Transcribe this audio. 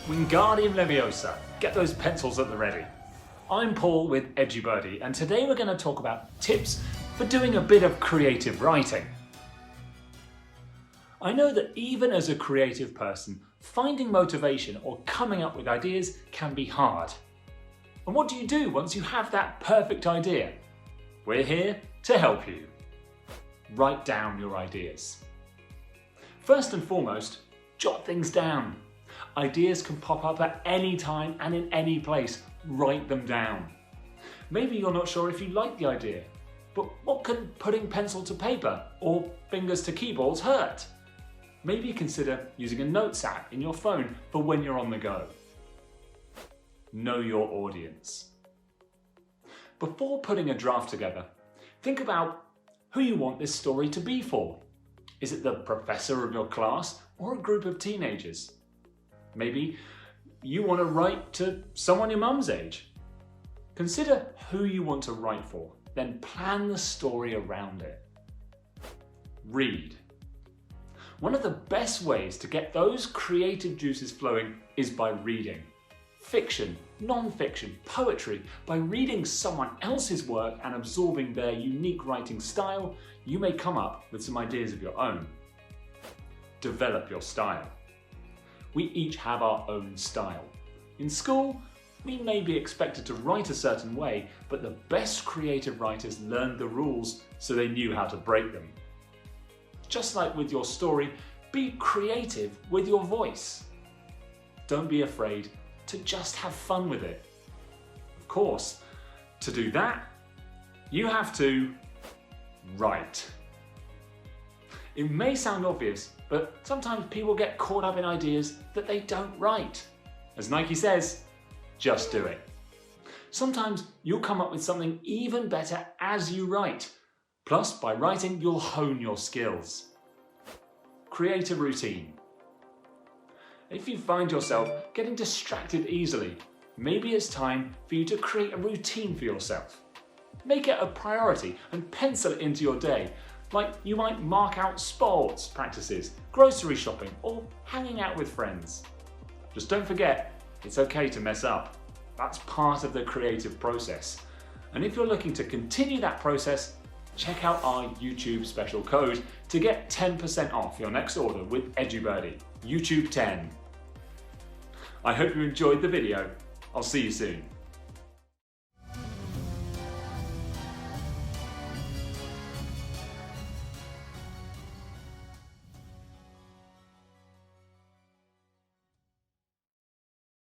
Wingardium Leviosa, get those pencils at the ready. I'm Paul with EduBirdie, and today we're going to talk about tips for doing a bit of creative writing. I know that even as a creative person, finding motivation or coming up with ideas can be hard. And what do you do once you have that perfect idea? We're here to help you. Write down your ideas. First and foremost, jot things down. Ideas can pop up at any time and in any place. Write them down. Maybe you're not sure if you like the idea, but what can putting pencil to paper or fingers to keyboards hurt? Maybe consider using a notes app in your phone for when you're on the go. Know your audience. Before putting a draft together, think about who you want this story to be for. Is it the professor of your class or a group of teenagers? Maybe you want to write to someone your mum's age. Consider who you want to write for, then plan the story around it. Read. One of the best ways to get those creative juices flowing is by reading. Fiction, non-fiction, poetry. By reading someone else's work and absorbing their unique writing style, you may come up with some ideas of your own. Develop your style. We each have our own style. In school, we may be expected to write a certain way, but the best creative writers learned the rules so they knew how to break them. Just like with your story, be creative with your voice. Don't be afraid to just have fun with it. Of course, to do that, you have to write. It may sound obvious, but sometimes people get caught up in ideas that they don't write. As Nike says, just do it. Sometimes you'll come up with something even better as you write. Plus, by writing, you'll hone your skills. Create a routine. If you find yourself getting distracted easily, maybe it's time for you to create a routine for yourself. Make it a priority and pencil it into your day. Like you might mark out sports practices, grocery shopping, or hanging out with friends. Just don't forget, it's okay to mess up. That's part of the creative process. And if you're looking to continue that process, check out our YouTube special code to get 10% off your next order with EduBirdie, YouTube 10. I hope you enjoyed the video. I'll see you soon.